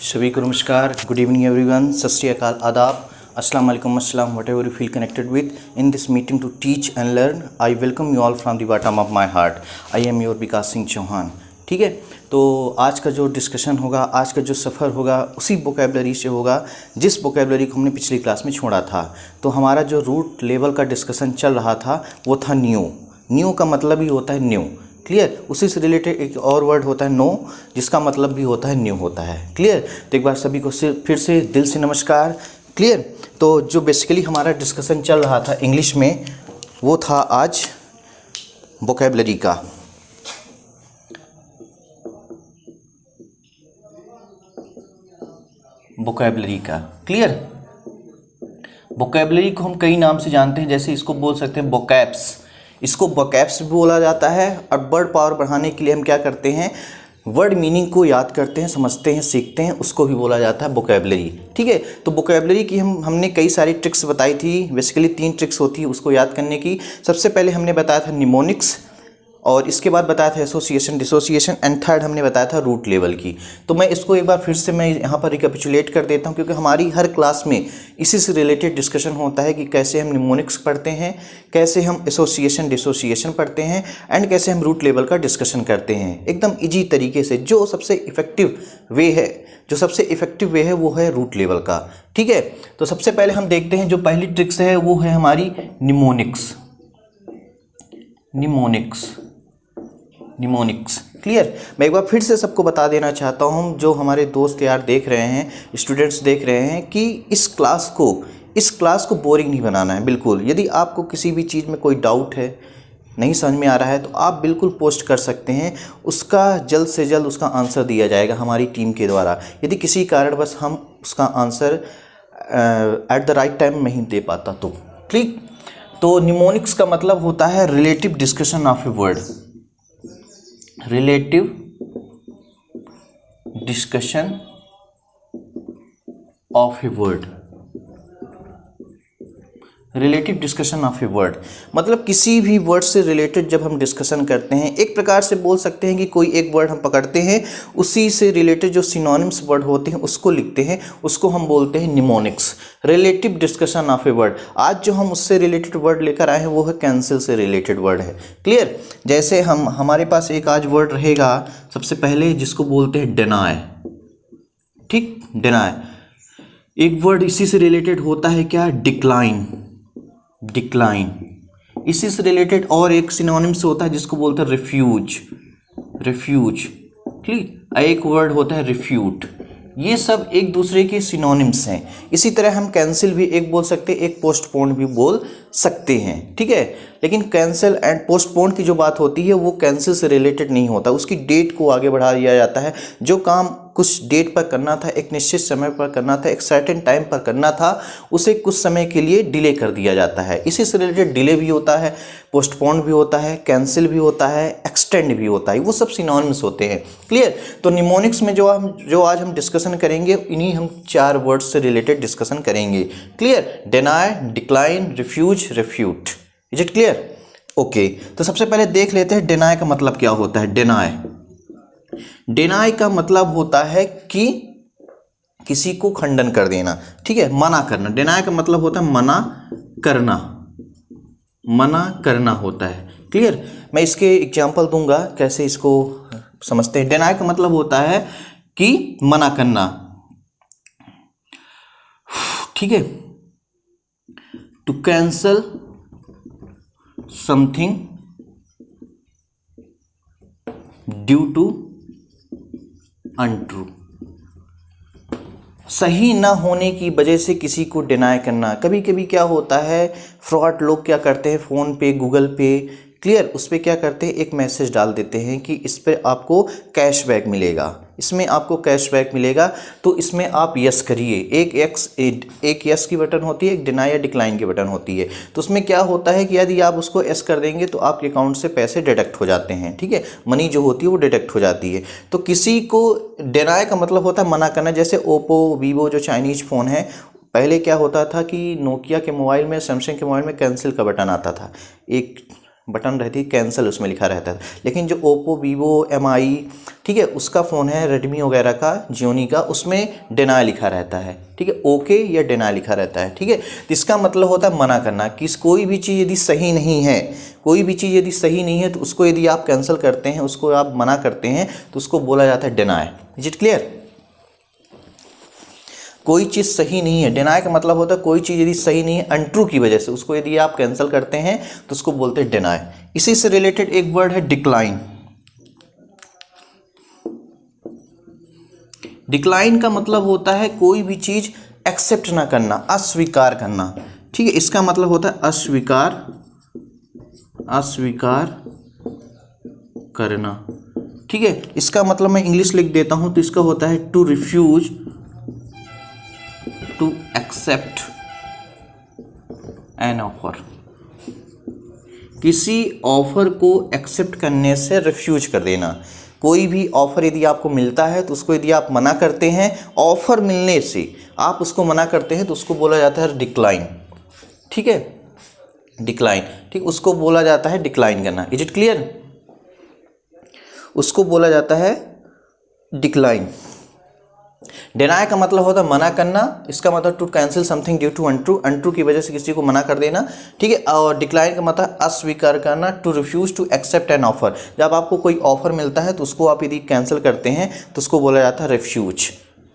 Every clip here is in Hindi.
सभी को नमस्कार, गुड इवनिंग एवरीवन, सत श्री अकाल, आदाब, अस्सलाम वालेकुम, अस्सलाम, whatever you feel connected with in this meeting to teach and learn. I welcome you all from the bottom of my heart. I am your Vikas Singh Chauhan. ठीक है, तो आज का जो डिस्कशन होगा, आज का जो सफ़र होगा, उसी वोकैबलरी से होगा जिस वोकैबलरी को हमने पिछली क्लास में छोड़ा था। तो हमारा जो रूट लेवल का डिस्कशन चल रहा था वो था न्यू। न्यू का मतलब ही होता है न्यू, क्लियर। उसी से रिलेटेड एक और वर्ड होता है नो, जिसका मतलब भी होता है न्यू होता है, क्लियर। तो एक बार सभी को फिर से दिल से नमस्कार, क्लियर। तो जो बेसिकली हमारा डिस्कशन चल रहा था इंग्लिश में, वो था आज वोकैबलरी का। वोकैबलरी का, क्लियर। वोकैबलरी को हम कई नाम से जानते हैं, जैसे इसको बोल सकते हैं वोकैब्स, इसको वोकैब्स भी बोला जाता है। और वर्ड पावर बढ़ाने के लिए हम क्या करते हैं, वर्ड मीनिंग को याद करते हैं, समझते हैं, सीखते हैं, उसको भी बोला जाता है वोकैबलरी। ठीक है, तो वोकैबलरी की हमने कई सारी ट्रिक्स बताई थी। बेसिकली 3 ट्रिक्स होती है उसको याद करने की। सबसे पहले हमने बताया था निमोनिक्स, और इसके बाद बताया था एसोसिएशन, डिसोसिएशन, एंड थर्ड हमने बताया था रूट लेवल की। तो मैं इसको एक बार फिर से मैं यहाँ पर रिकैपिचुलेट कर देता हूँ, क्योंकि हमारी हर क्लास में इसी से रिलेटेड डिस्कशन होता है कि कैसे हम निमोनिक्स पढ़ते हैं, कैसे हम एसोसिएशन डिसोसिएशन पढ़ते हैं, एंड कैसे हम रूट लेवल का डिस्कशन करते हैं एकदम ईजी तरीके से। जो सबसे इफेक्टिव वे है वो है रूट लेवल का। ठीक है, तो सबसे पहले हम देखते हैं, जो पहली ट्रिक्स है वो है हमारी निमोनिक्स। Mnemonics, clear. मैं एक बार फिर से सबको बता देना चाहता हूँ, जो हमारे दोस्त यार देख रहे हैं, स्टूडेंट्स देख रहे हैं, कि इस क्लास को बोरिंग नहीं बनाना है बिल्कुल। यदि आपको किसी भी चीज़ में कोई डाउट है, नहीं समझ में आ रहा है, तो आप बिल्कुल पोस्ट कर सकते हैं, उसका जल्द से जल्द उसका आंसर दिया जाएगा हमारी टीम के द्वारा। यदि किसी कारणवश हम उसका answer at the right time नहीं दे पाता तो, ठीक। तो निमोनिक्स का मतलब होता है relative discussion of a word. Relative discussion of a word. Relative discussion of a word मतलब किसी भी वर्ड से रिलेटेड जब हम डिस्कशन करते हैं, एक प्रकार से बोल सकते हैं कि कोई एक वर्ड हम पकड़ते हैं, उसी से रिलेटेड जो सिनोनिम्स वर्ड होते हैं उसको लिखते हैं, उसको हम बोलते हैं mnemonics. Relative discussion of a word. आज जो हम उससे रिलेटेड वर्ड लेकर आए हैं वो है कैंसिल से रिलेटेड वर्ड है, क्लियर। जैसे हमारे पास एक आज वर्ड रहेगा सबसे पहले, जिसको बोलते हैं डिनाय। ठीक, डिनाय। एक वर्ड इसी से रिलेटेड होता है क्या, डिक्लाइन। इसी से रिलेटेड और एक सिनोनिम्स होता है जिसको बोलते हैं रिफ्यूज। ठीक, एक वर्ड होता है रिफ्यूट। ये सब एक दूसरे के सिनोनिम्स हैं। इसी तरह हम कैंसिल भी एक बोल सकते हैं, एक पोस्टपोन भी बोल सकते हैं, ठीक है। लेकिन कैंसिल एंड पोस्टपोन की जो बात होती है वो कैंसिल से रिलेटेड नहीं होता, उसकी डेट को आगे बढ़ा दिया जाता है। जो काम कुछ डेट पर करना था, एक निश्चित समय पर करना था, एक सर्टेन टाइम पर करना था, उसे कुछ समय के लिए डिले कर दिया जाता है। इसी से रिलेटेड डिले भी होता है, पोस्टपोन भी होता है, कैंसिल भी होता है, एक्सटेंड भी होता है। वो सब सिनोनिम्स होते हैं, क्लियर। तो निमोनिक्स में जो आज हम डिस्कशन करेंगे, इन्हीं हम 4 वर्ड्स से रिलेटेड डिस्कशन करेंगे, clear. Deny, decline, refuse, refute. Is it clear? Okay, तो सबसे पहले देख लेते हैं डिनाय का मतलब क्या होता है। डिनाय का मतलब होता है कि किसी को खंडन कर देना, ठीक है, मना करना। डिनाय का मतलब होता है मना करना होता है, क्लियर। मैं इसके एग्जांपल दूंगा कैसे इसको समझते हैं। डिनाय का मतलब होता है कि मना करना, ठीक है। To cancel something due to untrue. सही ना होने की वजह से किसी को डिनाय करना। कभी कभी क्या होता है, फ्रॉड लोग क्या करते हैं, फ़ोन पे, गूगल पे, क्लियर, उस पर क्या करते हैं, एक मैसेज डाल देते हैं कि इस पर आपको कैशबैक मिलेगा, इसमें आपको कैशबैक मिलेगा, तो इसमें आप यस करिए। एक यस की बटन होती है, एक डिनाई या डिक्लाइन की बटन होती है। तो उसमें क्या होता है कि यदि आप उसको यस कर देंगे तो आपके अकाउंट से पैसे डिडक्ट हो जाते हैं, ठीक है, मनी जो होती है वो डिडक्ट हो जाती है। तो किसी को डिनाई का मतलब होता है मना करना। जैसे ओप्पो, वीवो जो चाइनीज़ फ़ोन है, पहले क्या होता था कि नोकिया के मोबाइल में, सैमसंग के मोबाइल में कैंसिल का बटन आता था, एक बटन रहती है, कैंसिल उसमें लिखा रहता है। लेकिन जो ओप्पो, वीवो, एमआई, ठीक है, उसका फ़ोन है, रेडमी वगैरह का, जियोनी का, उसमें डिनाई लिखा रहता है, ठीक है, ओके या डिनाई लिखा रहता है, ठीक है। तो इसका मतलब होता है मना करना, कि कोई भी चीज़ यदि सही नहीं है, कोई भी चीज़ यदि सही नहीं है तो उसको यदि आप कैंसिल करते हैं, उसको आप मना करते हैं, तो उसको बोला जाता है डिनाई। Is it clear? कोई चीज़ सही नहीं है, डिनाई का मतलब होता है कोई चीज़ यदि सही नहीं है अनट्रू की वजह से, उसको यदि आप कैंसिल करते हैं तो उसको बोलते हैं डिनाई। इसी से रिलेटेड एक वर्ड है डिक्लाइन। डिक्लाइन का मतलब होता है कोई भी चीज़ एक्सेप्ट ना करना, अस्वीकार करना, ठीक है। इसका मतलब होता है अस्वीकार, अस्वीकार करना, ठीक है। इसका मतलब मैं इंग्लिश लिख देता हूं, तो इसका होता है to refuse, to accept an offer. किसी ऑफर को एक्सेप्ट करने से रिफ्यूज कर देना। कोई भी ऑफर यदि आपको मिलता है तो उसको यदि आप मना करते हैं, ऑफर मिलने से आप उसको मना करते हैं, तो उसको बोला जाता है डिक्लाइन, ठीक है, डिक्लाइन, ठीक, उसको बोला जाता है डिक्लाइन करना। Is it clear? उसको बोला जाता है डिक्लाइन। डिनाई का मतलब होता है मना करना, इसका मतलब to cancel something due to untrue, untrue की वजह से किसी को मना कर देना, ठीक है। और डिक्लाइन का मतलब अस्वीकार करना, to refuse to accept an offer. जब आपको कोई ऑफर मिलता है तो उसको आप यदि कैंसिल करते हैं तो उसको बोला जाता है refuse,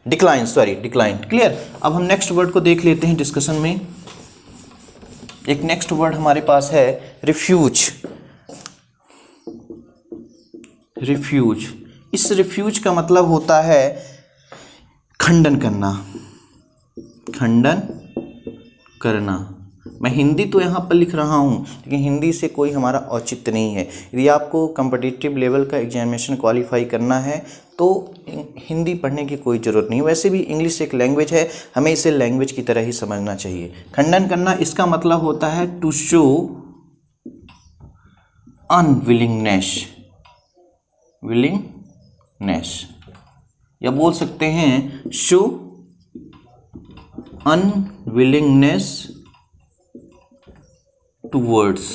decline, sorry decline. Clear? अब हम नेक्स्ट वर्ड को देख लेते हैं डिस्कशन में। एक नेक्स्ट वर्ड हमारे पास है रिफ्यूज। रिफ्यूज, इस रिफ्यूज का मतलब होता है खंडन करना, खंडन करना। मैं हिंदी तो यहाँ पर लिख रहा हूँ, लेकिन हिंदी से कोई हमारा औचित्य नहीं है। यदि आपको कॉम्पिटिटिव लेवल का एग्जामिनेशन क्वालिफाई करना है तो हिंदी पढ़ने की कोई ज़रूरत नहीं। वैसे भी इंग्लिश एक लैंग्वेज है, हमें इसे लैंग्वेज की तरह ही समझना चाहिए। खंडन करना, इसका मतलब होता है टू शो अनविलिंगनेस, विलिंगनेस, या बोल सकते हैं show unwillingness towards,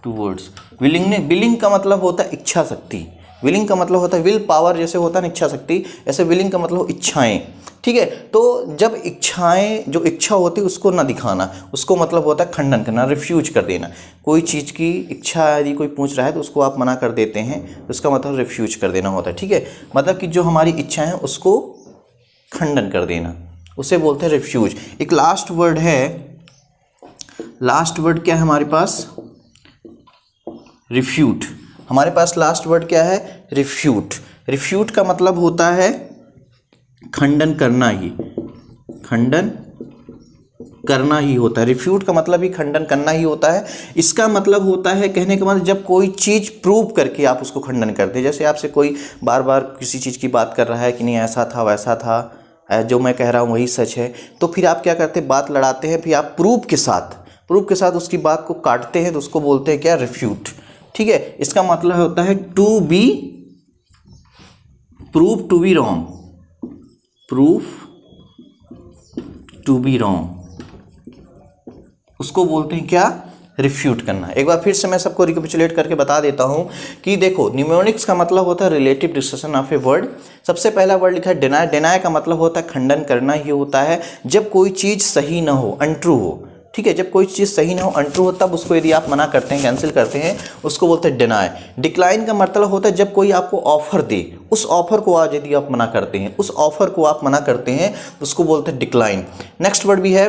towards. Willing का मतलब होता है इच्छा शक्ति, विलिंग का मतलब होता है विल पावर, जैसे होता है ना इच्छा शक्ति, ऐसे विलिंग का मतलब इच्छाएं, ठीक है। तो जब इच्छाएं, जो इच्छा होती है उसको ना दिखाना, उसको मतलब होता है खंडन करना, रिफ्यूज कर देना। कोई चीज़ की इच्छा यदि कोई पूछ रहा है तो उसको आप मना कर देते हैं, तो उसका मतलब रिफ्यूज कर देना होता है, ठीक है। मतलब कि जो हमारी इच्छा है उसको खंडन कर देना, उसे बोलते हैं रिफ्यूज। एक लास्ट वर्ड है, लास्ट वर्ड क्या है हमारे पास? रिफ्यूट। हमारे पास लास्ट वर्ड क्या है? रिफ्यूट। रिफ्यूट का मतलब होता है खंडन करना ही, खंडन करना ही होता है। रिफ्यूट का मतलब ही खंडन करना ही होता है। इसका मतलब होता है, कहने का मतलब, जब कोई चीज़ प्रूव करके आप उसको खंडन करते हैं। जैसे आपसे कोई बार बार किसी चीज़ की बात कर रहा है कि नहीं ऐसा था वैसा था, जो मैं कह रहा हूँ वही सच है, तो फिर आप क्या करते हैं, बात लड़ाते हैं, फिर आप प्रूफ के साथ उसकी बात को काटते हैं, तो उसको बोलते हैं क्या? रिफ्यूट, ठीक है। इसका मतलब होता है to be, prove to be wrong, proof to be wrong, उसको बोलते हैं क्या? रिफ्यूट करना। एक बार फिर से मैं सबको रिकैपिचुलेट करके बता देता हूं कि देखो, निमोनिक्स का मतलब होता है relative discussion of a word. सबसे पहला वर्ड लिखा है डिनाई। डिनाई का मतलब होता है खंडन करना ही होता है, जब कोई चीज़ सही ना हो, अनट्रू हो, ठीक है। जब कोई चीज़ सही ना हो, अनट्रू हो, तब उसको यदि आप मना करते हैं, कैंसिल करते हैं, उसको बोलते हैं डिनाई। डिक्लाइन का मतलब होता है जब कोई आपको ऑफर दे, उस ऑफर को आज यदि आप मना करते हैं, उस ऑफर को आप मना करते हैं, उसको बोलते हैं डिक्लाइन। नेक्स्ट वर्ड भी है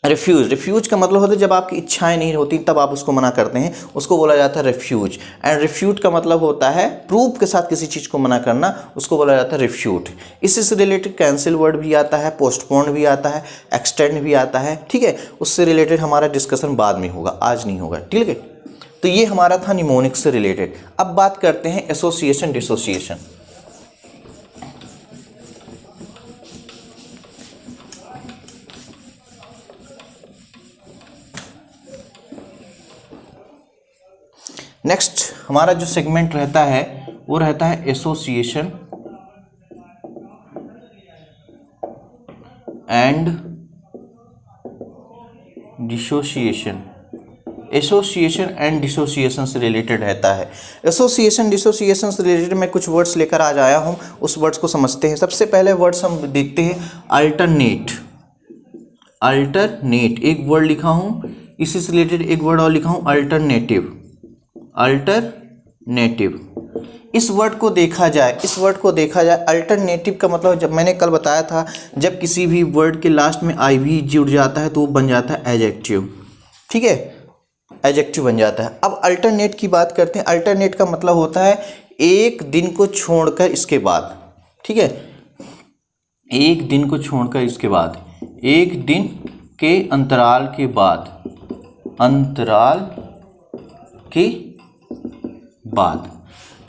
रिफ्यूज। रिफ्यूज का मतलब होता है जब आपकी इच्छाएं नहीं होती तब आप उसको मना करते हैं, उसको बोला जाता है रिफ्यूज। एंड रिफ्यूट का मतलब होता है प्रूफ के साथ किसी चीज़ को मना करना, उसको बोला जाता है रिफ्यूट। इसी से रिलेटेड कैंसिल वर्ड भी आता है, पोस्टपोन भी आता है, एक्सटेंड भी आता है, ठीक है। उससे रिलेटेड हमारा डिस्कशन बाद में होगा, आज नहीं होगा, ठीक है। तो ये हमारा था निमोनिक्स से रिलेटेड। अब बात करते हैं एसोसिएशन डिसोसिएशन। नेक्स्ट हमारा जो सेगमेंट रहता है वो रहता है association and dissociation. Association and dissociation से रिलेटेड रहता है। एसोसिएशन डिसोसिएशन से रिलेटेड मैं कुछ वर्ड्स लेकर आज आया हूँ, उस वर्ड्स को समझते हैं। सबसे पहले वर्ड्स हम देखते हैं अल्टरनेट। अल्टरनेट एक वर्ड लिखा हूँ, इसी से रिलेटेड एक वर्ड और लिखा हूँ अल्टरनेटिव। अल्टरनेटिव इस वर्ड को देखा जाए, इस वर्ड को देखा जाए अल्टरनेटिव का मतलब, जब मैंने कल बताया था, जब किसी भी वर्ड के लास्ट में आई भी जुड़ जाता है तो वो बन जाता है एडजेक्टिव। ठीक है, एडजेक्टिव बन जाता है। अब अल्टरनेट की बात करते हैं। अल्टरनेट का मतलब होता है एक दिन को छोड़कर इसके बाद। ठीक है, एक दिन को छोड़कर इसके बाद, एक दिन के अंतराल के बाद, अंतराल के बाद।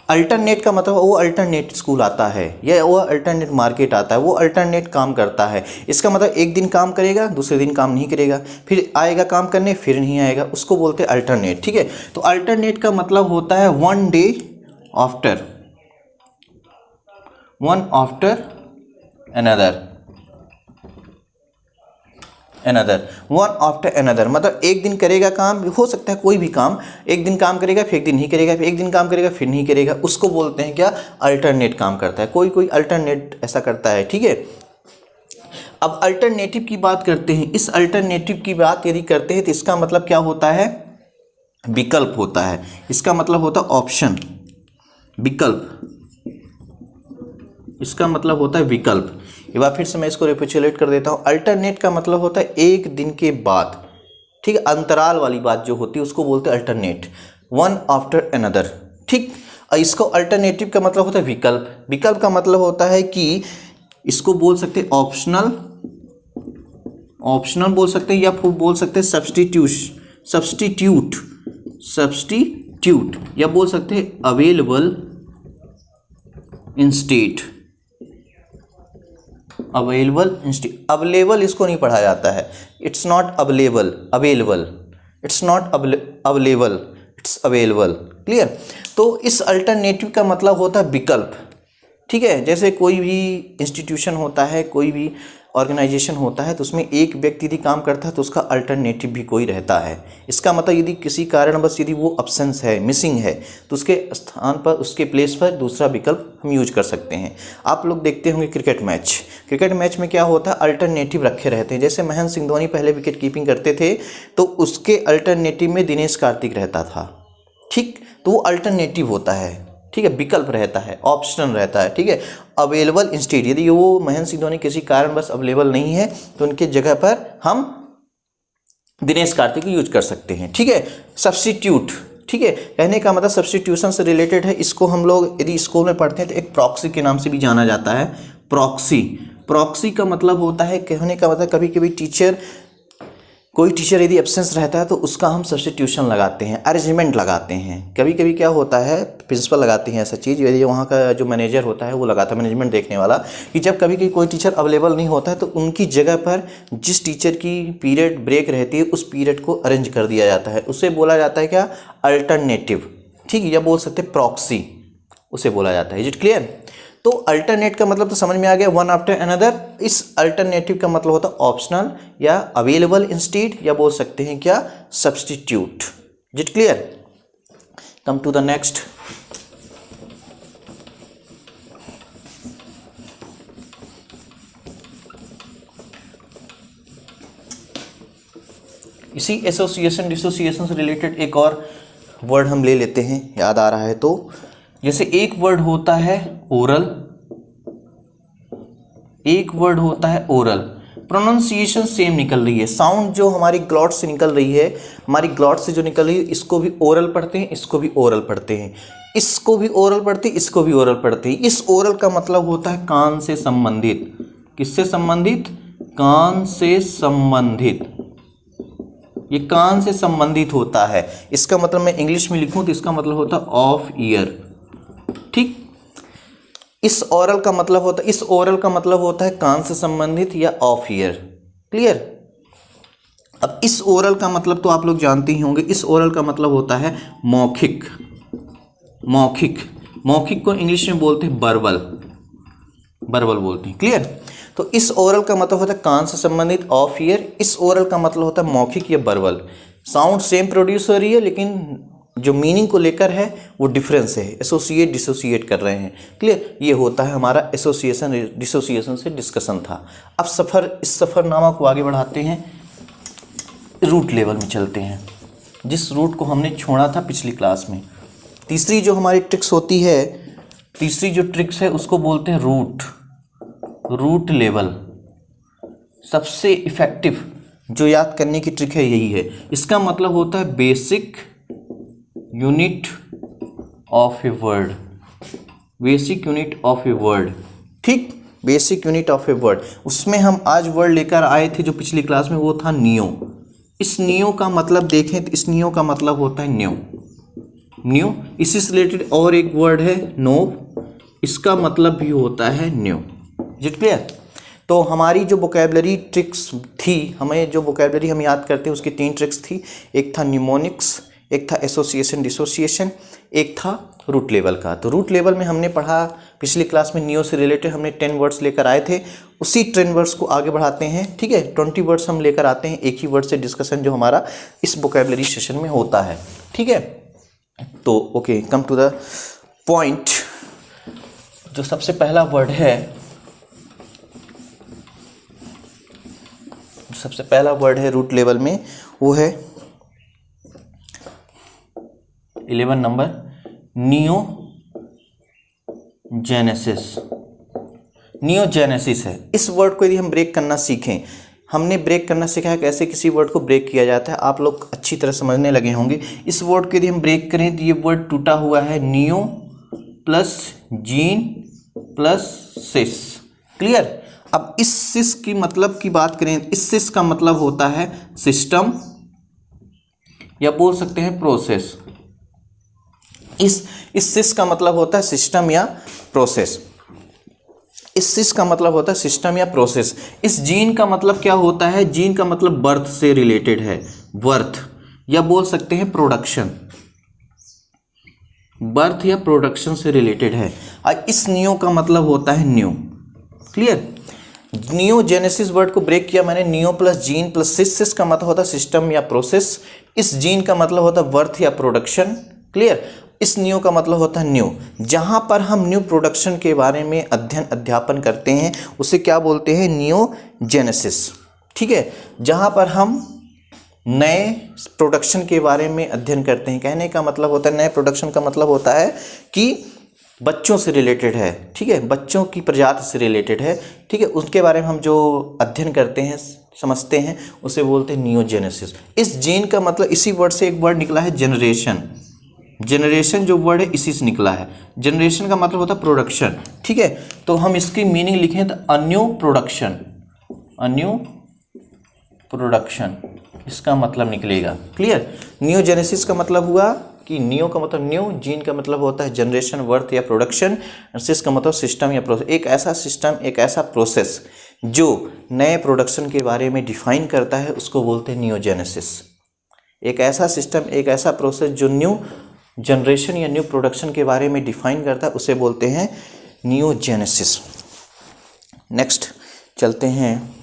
अल्टरनेट का मतलब वो अल्टरनेट स्कूल आता है या वो अल्टरनेट मार्केट आता है, वो अल्टरनेट काम करता है। इसका मतलब एक दिन काम करेगा, दूसरे दिन काम नहीं करेगा, फिर आएगा काम करने, फिर नहीं आएगा, उसको बोलते हैं अल्टरनेट। ठीक है, तो अल्टरनेट का मतलब होता है one day after, one after another, another, one after another. मतलब एक दिन करेगा काम, हो सकता है कोई भी काम, एक दिन काम करेगा फिर एक दिन नहीं करेगा, फिर एक दिन काम करेगा फिर नहीं करेगा, उसको बोलते हैं क्या, अल्टरनेट काम करता है। कोई कोई अल्टरनेट ऐसा करता है। ठीक है, अब अल्टरनेटिव की बात करते हैं। इस अल्टरनेटिव की बात यदि करते हैं तो इसका मतलब क्या होता है, विकल्प होता है। इसका मतलब होता है ऑप्शन, विकल्प, इसका मतलब होता है विकल्प। एक बार फिर से मैं इसको रिपिचुलेट कर देता हूँ। अल्टरनेट का मतलब होता है एक दिन के बाद। ठीक है, अंतराल वाली बात जो होती है उसको बोलते हैं अल्टरनेट, वन आफ्टर अनदर। ठीक, इसको अल्टरनेटिव का मतलब होता है विकल्प। विकल्प का मतलब होता है कि इसको बोल सकते हैं ऑप्शनल, ऑप्शनल बोल सकते हैं, या फिर बोल सकते हैं सब्स्टिट्यूट, सब्स्टिट्यूट, सब्स्टिट्यूट, या बोल सकते हैं available instead, available instead. Available इसको नहीं पढ़ा जाता है, it's not available, available, it's not available, it's available. Clear. तो इस अल्टरनेटिव का मतलब होता है विकल्प। ठीक है, जैसे कोई भी इंस्टीट्यूशन होता है, कोई भी ऑर्गेनाइजेशन होता है, तो उसमें एक व्यक्ति यदि काम करता है तो उसका अल्टरनेटिव भी कोई रहता है। इसका मतलब यदि किसी कारणवश यदि वो अब्सेंस है, मिसिंग है, तो उसके स्थान पर, उसके प्लेस पर दूसरा विकल्प हम यूज कर सकते हैं। आप लोग देखते होंगे क्रिकेट मैच, क्रिकेट मैच में क्या होता है, अल्टरनेटिव रखे रहते हैं। जैसे महेंद्र सिंह धोनी पहले विकेट कीपिंग करते थे तो उसके अल्टरनेटिव में दिनेश कार्तिक रहता था। ठीक, तो वो अल्टरनेटिव होता है। ठीक है, विकल्प रहता है, ऑप्शन रहता है। ठीक है, अवेलेबल इंस्टेड, यदि वो महेंद्र सिंह धोनी किसी कारणवश अवेलेबल नहीं है तो उनके जगह पर हम दिनेश कार्तिक को यूज कर सकते हैं। ठीक है, सब्स्टिट्यूट, ठीक है, कहने का मतलब सब्स्टिट्यूशन से रिलेटेड है। इसको हम लोग यदि स्कूल में पढ़ते हैं तो एक प्रॉक्सी के नाम से भी जाना जाता है। प्रॉक्सी, प्रॉक्सी का मतलब होता है, कहने का मतलब कभी कभी टीचर, कोई टीचर यदि एब्सेंस रहता है तो उसका हम सब्स्टिट्यूशन लगाते हैं, अरेंजमेंट लगाते हैं। कभी कभी क्या होता है, प्रिंसिपल लगाते हैं ऐसा चीज़, यदि वहाँ का जो मैनेजर होता है वो लगाता है, मैनेजमेंट देखने वाला, कि जब कभी कभी कोई टीचर अवेलेबल नहीं होता है तो उनकी जगह पर जिस टीचर की पीरियड ब्रेक रहती है उस पीरियड को अरेंज कर दिया जाता है। उसे बोला जाता है क्या, अल्टरनेटिव। ठीक है, या बोल सकते हैं प्रॉक्सी, उसे बोला जाता है। Is it clear. तो अल्टरनेट का मतलब तो समझ में आ गया, वन आफ्टर अनदर। इस अल्टरनेटिव का मतलब होता है ऑप्शनल या अवेलेबल इंस्टेड, या बोल सकते हैं क्या, substitute. Is it clear. Come to the next. इसी एसोसिएशन डिसोसिएशन से रिलेटेड एक और वर्ड हम ले लेते हैं, याद आ रहा है तो। जैसे एक वर्ड होता है ओरल, एक वर्ड होता है ओरल। प्रोनाउंसिएशन सेम निकल रही है, साउंड जो हमारी ग्लॉट से निकल रही है, हमारी ग्लॉट से जो निकल रही है, इसको भी ओरल पढ़ते हैं, इसको भी ओरल पढ़ते हैं, इसको भी ओरल पढ़ते हैं, इसको भी ओरल पढ़ते हैं। इस ओरल का मतलब होता है कान से संबंधित। किससे संबंधित, कान से संबंधित। ये कान से संबंधित होता है। इसका मतलब मैं इंग्लिश में लिखूं तो इसका मतलब होता है ऑफ ईयर। ठीक, इस ओरल का मतलब होता है, इस ओरल का मतलब होता है कान से संबंधित या ऑफ ईयर। क्लियर। अब इस ओरल का मतलब तो आप लोग जानते ही होंगे, इस ओरल का मतलब होता है मौखिक। मौखिक, मौखिक को इंग्लिश में बोलते हैं बर्बल, बर्बल बोलते हैं। क्लियर। तो इस ओरल का मतलब होता है कान से संबंधित, ऑफ ईयर। इस ओरल का मतलब होता है मौखिक या बर्बल। साउंड सेम प्रोड्यूस हो रही है लेकिन जो मीनिंग को लेकर है वो डिफरेंस है, एसोसिएट डिसोसिएट कर रहे हैं। क्लियर, ये होता है हमारा एसोसिएशन डिसोसिएशन से डिस्कशन था। अब इस सफ़रनामा को आगे बढ़ाते हैं, रूट लेवल में चलते हैं, जिस रूट को हमने छोड़ा था पिछली क्लास में। तीसरी जो हमारी ट्रिक्स होती है, तीसरी जो ट्रिक्स है उसको बोलते हैं रूट लेवल। सबसे इफेक्टिव जो याद करने की ट्रिक है यही है। इसका मतलब होता है basic unit of a word, basic unit of a word. ठीक, basic unit of a word. उसमें हम आज वर्ड लेकर आए थे जो पिछली क्लास में, वो था नियो। इस नियो का मतलब देखें तो इस नियो का मतलब होता है न्यू। इसी से रिलेटेड और एक वर्ड है नोव, इसका मतलब भी होता है न्यू। It clear? तो हमारी जो वोकैबुलरी ट्रिक्स थी, हमें जो वोकैबुलरी हम याद करते हैं उसकी 3 ट्रिक्स थी। एक था न्यूमोनिक्स, एक था एसोसिएशन डिसोसिएशन, एक था रूट लेवल का। तो रूट लेवल में हमने पढ़ा पिछली क्लास में नियो से रिलेटेड हमने 10 वर्ड्स लेकर आए थे। उसी 10 वर्ड्स को आगे बढ़ाते हैं। ठीक है, 20 वर्ड्स हम लेकर आते हैं, एक ही वर्ड से डिस्कशन जो हमारा इस वोकैबुलरी सेशन में होता है। ठीक है, तो okay, come to the point. जो सबसे पहला वर्ड है, सबसे पहला वर्ड है रूट लेवल में, वो है 11 नंबर, नियोजेनेसिस है। इस वर्ड को यदि हम ब्रेक करना सीखें, हमने ब्रेक करना सीखा है कैसे किसी वर्ड को ब्रेक किया जाता है, आप लोग अच्छी तरह समझने लगे होंगे। इस वर्ड को यदि हम ब्रेक करें तो ये वर्ड टूटा हुआ है नियो प्लस जीन प्लस सिस। क्लियर? अब इस सिस की मतलब की बात करें, इस सिस का मतलब होता है सिस्टम या बोल सकते हैं प्रोसेस। इस सिस का मतलब होता है सिस्टम या प्रोसेस। इस सिस का मतलब होता है सिस्टम या प्रोसेस। इस जीन का मतलब क्या होता है? जीन का मतलब बर्थ से रिलेटेड है, बर्थ या बोल सकते हैं प्रोडक्शन, बर्थ या प्रोडक्शन से रिलेटेड है। और इस नियो का मतलब होता है न्यू। क्लियर? नियोजेनेसिस वर्ड को ब्रेक किया मैंने, नियो प्लस जीन प्लस सिस का मतलब होता है सिस्टम या प्रोसेस। इस जीन का मतलब होता है बर्थ या प्रोडक्शन। क्लियर? इस नियो का मतलब होता है न्यू। जहाँ पर हम न्यू प्रोडक्शन के बारे में अध्यापन करते हैं उसे क्या बोलते हैं? नियोजेनेसिस। ठीक है, जहाँ पर हम नए प्रोडक्शन के बारे में अध्ययन करते हैं, कहने का मतलब होता है नए प्रोडक्शन का मतलब होता है कि बच्चों से रिलेटेड है। ठीक है, बच्चों की प्रजाति से रिलेटेड है। ठीक है, उसके बारे में हम जो अध्ययन करते हैं, समझते हैं, उसे बोलते हैं नियोजेनेसिस। इस जीन का मतलब इसी वर्ड से एक वर्ड निकला है जनरेशन। जनरेशन जो वर्ड है इसी से निकला है। जनरेशन का मतलब होता है प्रोडक्शन। ठीक है, तो हम इसकी मीनिंग लिखें तो अन्यू प्रोडक्शन, अन्यू प्रोडक्शन इसका मतलब निकलेगा। क्लियर? नियोजेनेसिस का मतलब हुआ कि नियो का मतलब न्यू, जीन का मतलब होता है जनरेशन, वर्थ या प्रोडक्शन, सिस का मतलब सिस्टम या प्रोसेस। एक ऐसा सिस्टम, एक ऐसा प्रोसेस जो नए प्रोडक्शन के बारे में डिफाइन करता है उसको बोलते हैं नियोजेनेसिस। एक ऐसा सिस्टम, एक ऐसा प्रोसेस जो न्यू जनरेशन या न्यू प्रोडक्शन के बारे में डिफाइन करता है उसे बोलते हैं नियोजेनेसिस। नेक्स्ट चलते हैं,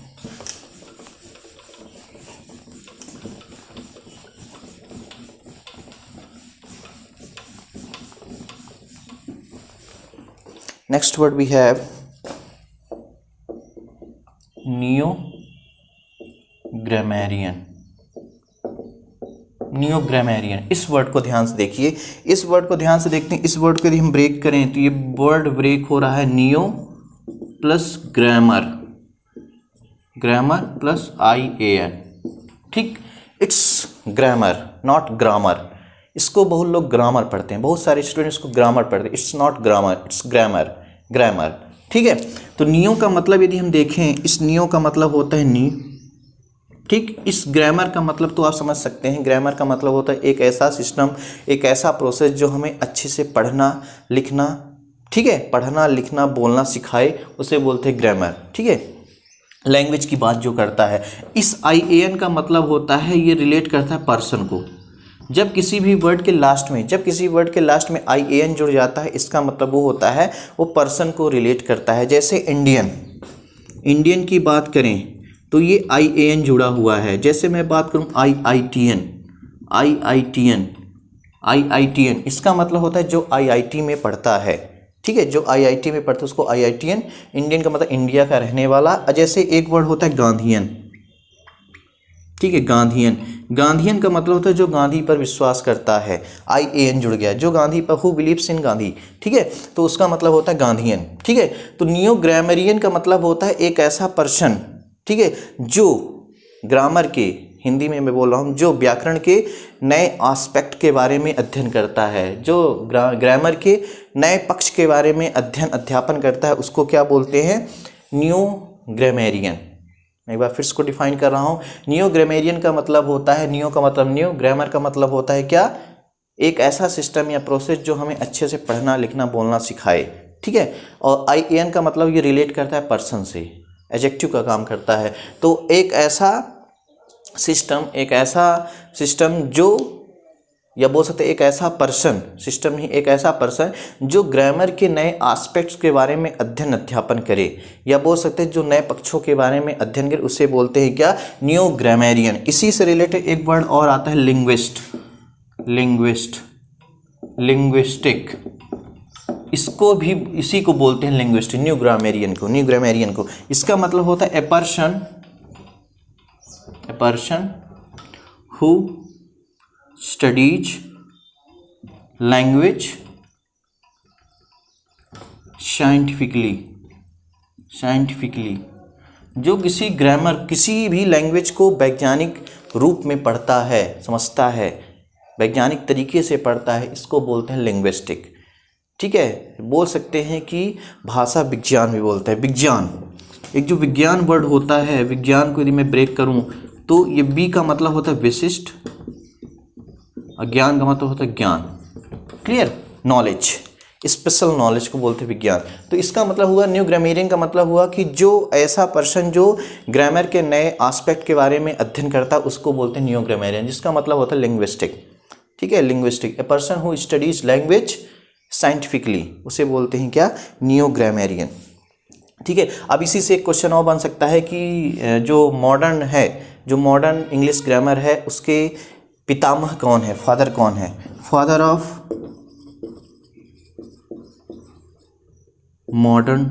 next word we have neo-grammarian। नियोग्रामेरियन, इस वर्ड को ध्यान से देखिए, इस वर्ड को ध्यान से देखते हैं। इस वर्ड को यदि हम ब्रेक करें तो ये वर्ड ब्रेक हो रहा है neo plus grammar, grammar plus IAN। ठीक, इट्स ग्रामर नॉट ग्रामर। इसको बहुत लोग ग्रामर पढ़ते हैं, बहुत सारे स्टूडेंट इसको ग्रामर पढ़ते हैं। It's not grammar, it's grammar, grammar. ठीक है, तो नियो का मतलब यदि हम देखें, इस नियो का मतलब होता है नी। ठीक, इस ग्रामर का मतलब तो आप समझ सकते हैं। ग्रामर का मतलब होता है एक ऐसा सिस्टम, एक ऐसा प्रोसेस जो हमें अच्छे से पढ़ना लिखना, ठीक है, पढ़ना लिखना बोलना सिखाए, उसे बोलते हैं ग्रामर। ठीक है, लैंग्वेज की बात जो करता है। इस IAN का मतलब होता है ये रिलेट करता है पर्सन को। जब किसी भी वर्ड के लास्ट में, जब किसी वर्ड के लास्ट में IAN जुड़ जाता है, इसका मतलब वो होता है वो पर्सन को रिलेट करता है। जैसे इंडियन, इंडियन की बात करें तो ये IAN जुड़ा हुआ है। जैसे मैं बात करूं IITN, IITN, IITN इसका मतलब होता है जो IIT में पढ़ता है, ठीक है, जो IIT में पढ़ता है उसको IITN, इंडियन का मतलब इंडिया का रहने वाला। जैसे एक वर्ड होता है गांधीयन, ठीक है, गांधीयन, गांधीयन का मतलब होता है जो गांधी पर विश्वास करता है, IAN जुड़ गया, जो गांधी पर, हु बिलीव्स इन गांधी, ठीक है, तो उसका मतलब होता है गांधीयन, ठीक है। तो न्यू ग्रामरियन का मतलब होता है एक ऐसा पर्सन, ठीक है, जो ग्रामर के, हिंदी में मैं बोल रहा हूँ, जो व्याकरण के नए एस्पेक्ट के बारे में अध्ययन करता है, जो ग्रामर के नए पक्ष के बारे में अध्यापन करता है, उसको क्या बोलते हैं, न्यू ग्रामरियन। मैं एक बार फिर इसको डिफाइन कर रहा हूँ। न्यू ग्रामरियन का मतलब होता है, न्यू का मतलब न्यू, ग्रामर का मतलब होता है क्या, एक ऐसा सिस्टम या प्रोसेस जो हमें अच्छे से पढ़ना लिखना बोलना सिखाए, ठीक है। और IAN का मतलब ये रिलेट करता है पर्सन से, एडजेक्टिव का काम करता है। तो एक ऐसा सिस्टम जो, या बोल सकते एक ऐसा पर्सन, सिस्टम नहीं, एक ऐसा पर्सन जो ग्रामर के नए एस्पेक्ट्स के बारे में अध्यापन करे, या बोल सकते हैं जो नए पक्षों के बारे में अध्ययन करे, उसे बोलते हैं क्या, न्यू ग्रामरियन। इसी से रिलेटेड एक वर्ड और आता है लिंग्विस्टिक, इसको भी इसी को बोलते हैं लिंग्विस्टिक, न्यू ग्रामरियन को। इसका मतलब होता है a person who studies language scientifically, जो किसी भी लैंग्वेज को वैज्ञानिक रूप में पढ़ता है, समझता है, वैज्ञानिक तरीके से पढ़ता है, इसको बोलते हैं लिंग्विस्टिक, ठीक है। बोल सकते हैं कि भाषा विज्ञान भी बोलते हैं। विज्ञान, एक जो विज्ञान वर्ड होता है, विज्ञान को यदि मैं ब्रेक करूं तो ये बी का मतलब होता है विशिष्ट, ज्ञान का मतलब होता है ज्ञान, क्लियर, नॉलेज, स्पेशल नॉलेज को बोलते हैं विज्ञान। तो इसका मतलब हुआ, न्यू ग्रामरियन का मतलब हुआ कि जो ऐसा पर्सन जो ग्रामर के नए एस्पेक्ट के बारे में अध्ययन करता है, उसको बोलते हैं न्यू ग्रामरियन, जिसका मतलब होता है लिंग्विस्टिक, ठीक है, linguistic. A person who studies language scientifically, उसे बोलते हैं क्या, न्यू ग्रामरियन, ठीक है। अब इसी से एक क्वेश्चन और बन सकता है कि जो मॉडर्न इंग्लिश ग्रामर है, उसके पितामह कौन है, फादर कौन है, फादर ऑफ मॉडर्न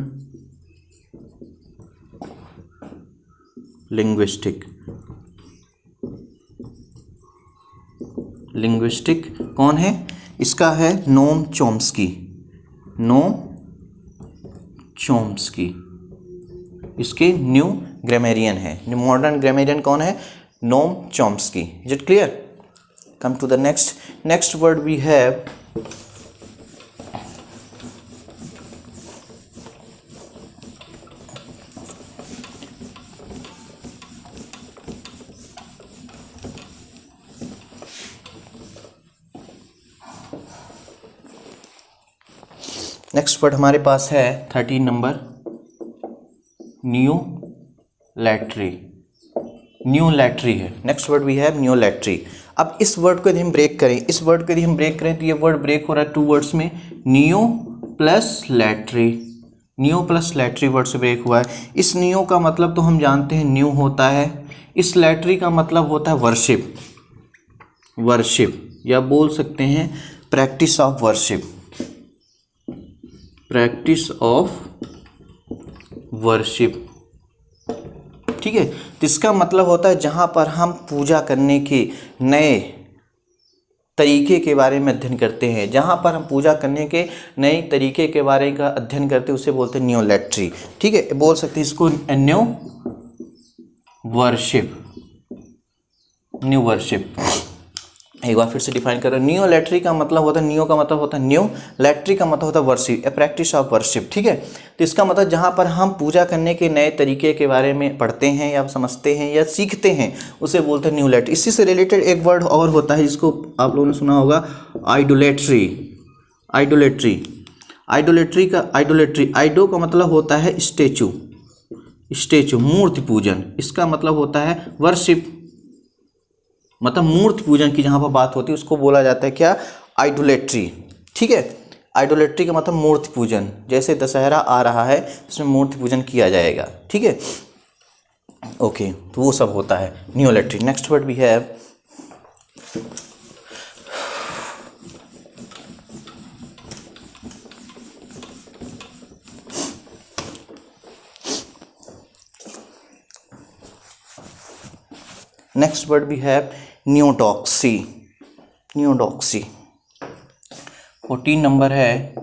लिंग्विस्टिक कौन है, इसका है नोम चॉम्स्की, इसके न्यू ग्रामरियन है। मॉडर्न ग्रामरियन कौन है, Noam Chomsky. Is it clear? Come to the next word we have next word हमारे पास है 13 नंबर, न्यू लैटरी है। Next word we have neolatry. अब इस वर्ड को यदि हम ब्रेक करें, तो ये वर्ड ब्रेक हो रहा है 2 वर्ड्स में, न्यू प्लस लैटरी वर्ड से ब्रेक हुआ है। इस न्यू का मतलब तो हम जानते हैं न्यू होता है, इस लैटरी का मतलब होता है वर्शिप, या बोल सकते हैं प्रैक्टिस ऑफ वर्शिप, ठीक है। तो इसका मतलब होता है जहाँ पर हम पूजा करने के नए तरीके के बारे में अध्ययन करते हैं, उसे बोलते हैं न्यू लैटरी, ठीक है। बोल सकते हैं इसको न्यू वर्शिप। एक बार फिर से डिफाइन करो, न्यू लैटरी का मतलब होता है, न्यू का मतलब होता है न्यू, लैटरी का मतलब होता है worship, A practice of worship, ठीक है। तो इसका मतलब जहाँ पर हम पूजा करने के नए तरीके के बारे में पढ़ते हैं या समझते हैं या सीखते हैं, उसे बोलते हैं न्यू लैटरी। इसी से रिलेटेड एक वर्ड और होता है जिसको आप लोगों ने सुना होगा, आइडोलेट्री। आइडो का मतलब होता है स्टेचू, मूर्ति पूजन। इसका मतलब होता है वर्शिप, मतलब मूर्ति पूजन की जहाँ पर बात होती है उसको बोला जाता है क्या, आइडोलेट्री, ठीक है। आइडोलेट्री का मतलब मूर्ति पूजन, जैसे दशहरा आ रहा है इसमें मूर्ति पूजन किया जाएगा, ठीक है, ओके। तो वो सब होता है न्यू लैटरी। नेक्स्ट वर्ड भी है next word we have neodoxy. Neodoxy 14 number है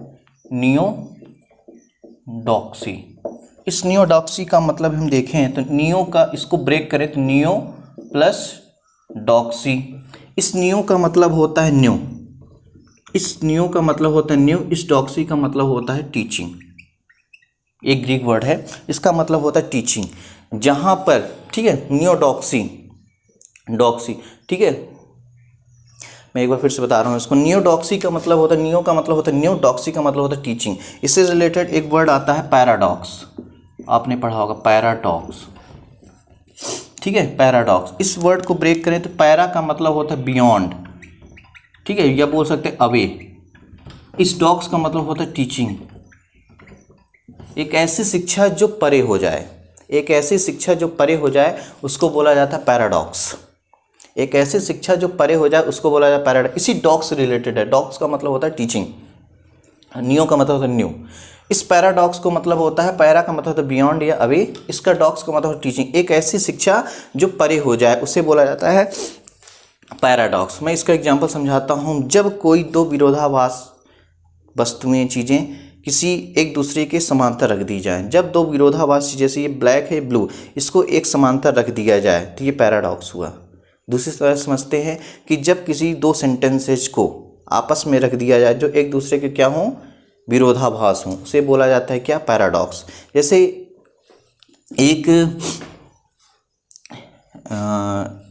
नियोडॉक्सी। इस नियोडॉक्सी का मतलब हम देखें तो नियो का इसको ब्रेक करें तो नियो प्लस डॉक्सी। इस नियो का मतलब होता है न्यू, इस नियो का मतलब होता है न्यू, इस डॉक्सी का मतलब होता है टीचिंग। एक ग्रीक वर्ड है, इसका मतलब होता है टीचिंग। जहाँ पर ठीक है नियोडॉक्सी डॉक्सी, ठीक है मैं एक बार फिर से बता रहा हूँ इसको। नियोडॉक्सी का मतलब होता है, नियो का मतलब होता है न्यू, डॉक्सी का मतलब होता है टीचिंग। इससे रिलेटेड एक वर्ड आता है पैराडॉक्स, आपने पढ़ा होगा पैराडॉक्स, ठीक है पैराडॉक्स। इस वर्ड को ब्रेक करें तो पैरा का मतलब होता है बियॉन्ड, ठीक है, या बोल सकते हैं अवे। इस डॉक्स का मतलब होता है टीचिंग, एक ऐसी शिक्षा जो परे हो जाए, एक ऐसी शिक्षा जो परे हो जाए उसको बोला जाता है पैराडॉक्स। एक ऐसी शिक्षा जो परे हो जाए उसको बोला जाता है पैराडॉक्स। इसी डॉक्स से रिलेटेड है, डॉक्स का मतलब होता है टीचिंग, नियो का मतलब होता है न्यू। इस पैराडॉक्स को मतलब होता है, पैरा का मतलब होता है बियॉन्ड या अवे, इसका डॉक्स का मतलब होता है टीचिंग। एक ऐसी शिक्षा जो परे हो जाए उसे बोला जाता है पैराडॉक्स। मैं इसका एग्जांपल समझाता हूँ। जब कोई दो विरोधाभास वस्तुएं चीज़ें किसी एक दूसरे के समांतर रख दी जाए, जब दो विरोधाभास जैसे ये ब्लैक है ब्लू, इसको एक समांतर रख दिया जाए तो ये पैराडॉक्स हुआ। दूसरी तरह समझते हैं कि जब किसी दो सेंटेंसेज को आपस में रख दिया जाए जो एक दूसरे के क्या हों विरोधाभास हों, उसे बोला जाता है क्या पैराडॉक्स। जैसे एक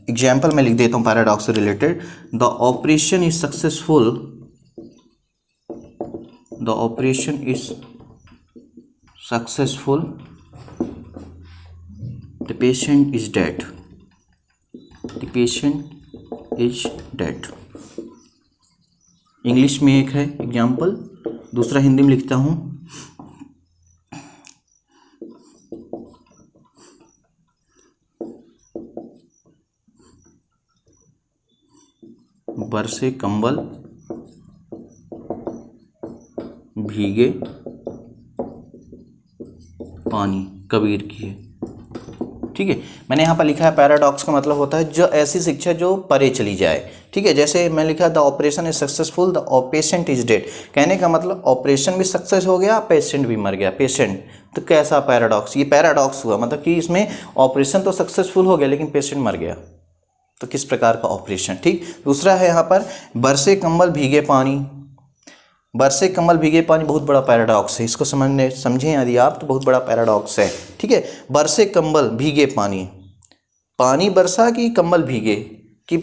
एग्जाम्पल मैं लिख देता हूँ पैराडॉक्स से related. The operation is successful, the operation is successful, the patient is dead, the patient is dead. English में एक है एग्जाम्पल, दूसरा हिंदी में लिखता हूँ। बरसे कंबल भीगे पानी, कबीर की है, ठीक है। मैंने यहाँ पर लिखा है पैराडॉक्स का मतलब होता है जो ऐसी शिक्षा जो परे चली जाए, ठीक है। जैसे मैं लिखा the operation is successful, the patient is dead. कहने का मतलब ऑपरेशन भी सक्सेस हो गया, पेशेंट भी मर गया। पेशेंट तो कैसा पैराडॉक्स, ये पैराडॉक्स हुआ, मतलब कि इसमें ऑपरेशन तो सक्सेसफुल हो गया लेकिन पेशेंट मर गया, तो किस प्रकार का ऑपरेशन, ठीक। दूसरा है यहाँ पर बरसे कंबल भीगे पानी। बरसे कंबल भीगे पानी बहुत बड़ा पैराडॉक्स है, इसको समझें यदि आप तो बहुत बड़ा पैराडॉक्स है, ठीक है। बरसे कंबल भीगे पानी, पानी बरसा कि कंबल भीगे, कि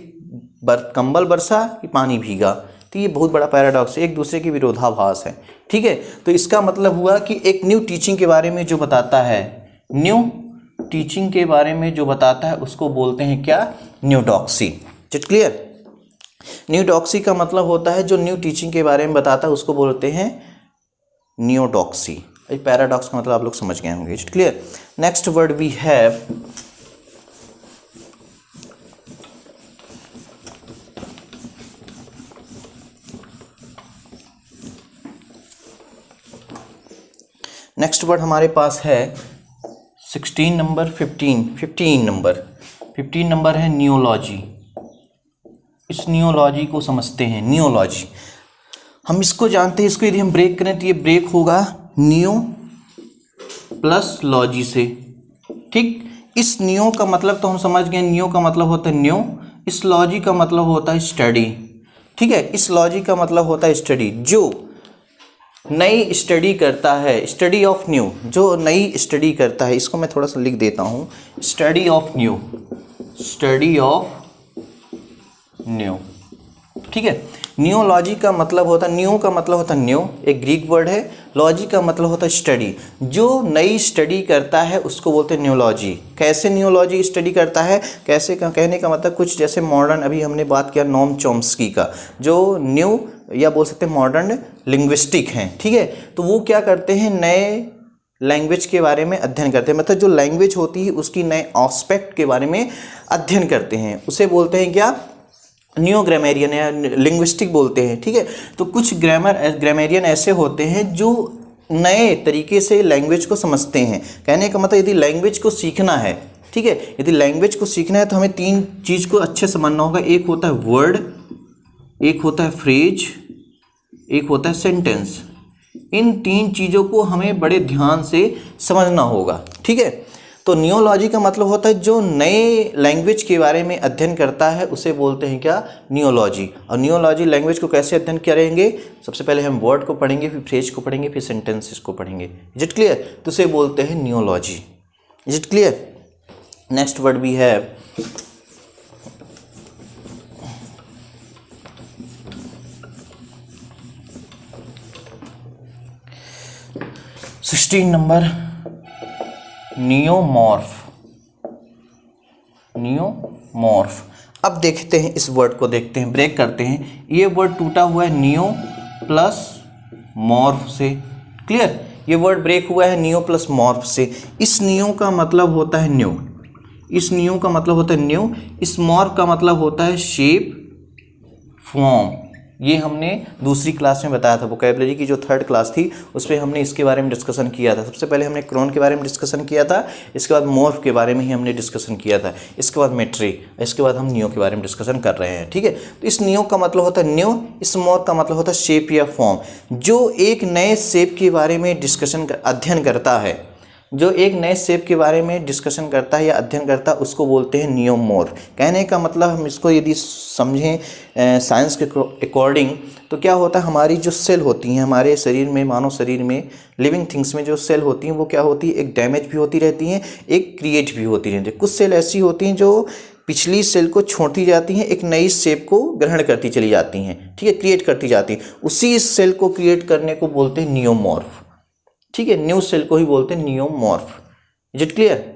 कंबल बरसा कि पानी भीगा, तो ये बहुत बड़ा पैराडॉक्स है, एक दूसरे की विरोधाभास है, ठीक है। तो इसका मतलब हुआ कि एक न्यू टीचिंग के बारे में जो बताता है, न्यू टीचिंग के बारे में जो बताता है उसको बोलते हैं क्या, नियोडॉक्सी। It clear. नियोडॉक्सी का मतलब होता है जो न्यू टीचिंग के बारे में बताता है उसको बोलते हैं नियोडॉक्सी। पैराडॉक्स का मतलब आप लोग समझ गए होंगे। It clear. Next word we have next word हमारे पास है 16 नंबर 15 नंबर है नियोलॉजी। इस नियोलॉजी को समझते हैं। नियोलॉजी हम इसको जानते हैं, इसको यदि हम ब्रेक करें तो ये ब्रेक होगा नियो प्लस लॉजी से, ठीक। इस नियो का मतलब तो हम समझ गए, नियो का मतलब होता है न्यू, इस लॉजी का मतलब होता है स्टडी, ठीक है। इस लॉजी का मतलब होता है स्टडी, जो नई स्टडी करता है, स्टडी ऑफ न्यू, जो नई स्टडी करता है। इसको मैं थोड़ा सा लिख देता हूँ, study of new, study of new, ठीक है। नियोलॉजी का मतलब होता है, न्यू का मतलब होता है न्यू, एक ग्रीक वर्ड है। लॉजी का मतलब होता है स्टडी, जो नई स्टडी करता है उसको बोलते हैं नियोलॉजी। कैसे नियोलॉजी स्टडी करता है, कैसे का कहने का मतलब कुछ जैसे मॉडर्न, अभी हमने बात किया नोम चॉम्स्की का, जो न्यू या बोल सकते हैं मॉडर्न लिंग्विस्टिक हैं, ठीक है। तो वो क्या करते हैं, नए लैंग्वेज के बारे में अध्ययन करते हैं, मतलब जो लैंग्वेज होती है उसकी नए एस्पेक्ट के बारे में अध्ययन करते हैं, उसे बोलते हैं क्या, न्यू ग्रामेरियन या लिंग्विस्टिक बोलते हैं, ठीक है। तो कुछ ग्रामेरियन ऐसे होते हैं जो नए तरीके से लैंग्वेज को समझते हैं। कहने का मतलब यदि लैंग्वेज को सीखना है, ठीक ठीक है। यदि लैंग्वेज को सीखना है तो हमें तीन चीज़ को अच्छे से मानना होगा। एक होता है वर्ड, एक होता है फ्रेज, एक होता है सेंटेंस। इन तीन चीज़ों को हमें बड़े ध्यान से समझना होगा, ठीक है। तो नियोलॉजी का मतलब होता है जो नए लैंग्वेज के बारे में अध्ययन करता है उसे बोलते हैं क्या, नियोलॉजी। और नियोलॉजी लैंग्वेज को कैसे अध्ययन करेंगे, सबसे पहले हम वर्ड को पढ़ेंगे, फिर फ्रेज को पढ़ेंगे, फिर सेंटेंसेस को पढ़ेंगे। Is it clear? तो उसे बोलते हैं neology. Is it clear? Next word भी है 16 नंबर, नियोमॉर्फ। नियोमॉर्फ। अब देखते हैं इस वर्ड को, देखते हैं, ब्रेक करते हैं। ये वर्ड टूटा हुआ है नियो प्लस मॉर्फ से। क्लियर? ये वर्ड ब्रेक हुआ है नियो प्लस मॉर्फ से। इस नियो का मतलब होता है न्यू, इस नियो का मतलब होता है न्यू, इस मॉर्फ का मतलब होता है शेप, फॉर्म। ये हमने दूसरी क्लास में बताया था, वोकैबुलरी की जो थर्ड क्लास थी उस पर हमने इसके बारे में डिस्कशन किया था। सबसे पहले हमने क्रोन के बारे में डिस्कशन किया था, इसके बाद मॉर्फ के बारे में ही हमने डिस्कशन किया था, इसके बाद मेट्री, इसके बाद हम नियो के बारे में डिस्कशन कर रहे हैं, ठीक है। तो इस नियो का मतलब होता है न्यू, इस मॉर्फ का मतलब होता है शेप या फॉर्म। जो एक नए शेप के बारे में अध्ययन करता है, जो एक नए शेप के बारे में डिस्कशन करता है या अध्ययन करता है उसको बोलते हैं नियोमॉर्फ। कहने का मतलब हम इसको यदि समझें साइंस के अकॉर्डिंग तो क्या होता है, हमारी जो सेल होती हैं हमारे शरीर में, मानव शरीर में, लिविंग थिंग्स में जो सेल होती हैं वो क्या होती है, एक डैमेज भी होती रहती हैं, एक क्रिएट भी होती रहती है। कुछ सेल ऐसी होती हैं जो पिछली सेल को छोड़ती जाती हैं, एक नई शेप को ग्रहण करती चली जाती हैं, ठीक है, क्रिएट करती जाती हैं। उसी सेल को क्रिएट करने को बोलते हैं नियोमॉर्फ, ठीक है। न्यू सेल को ही बोलते हैं नियोमॉर्फ। Is it clear?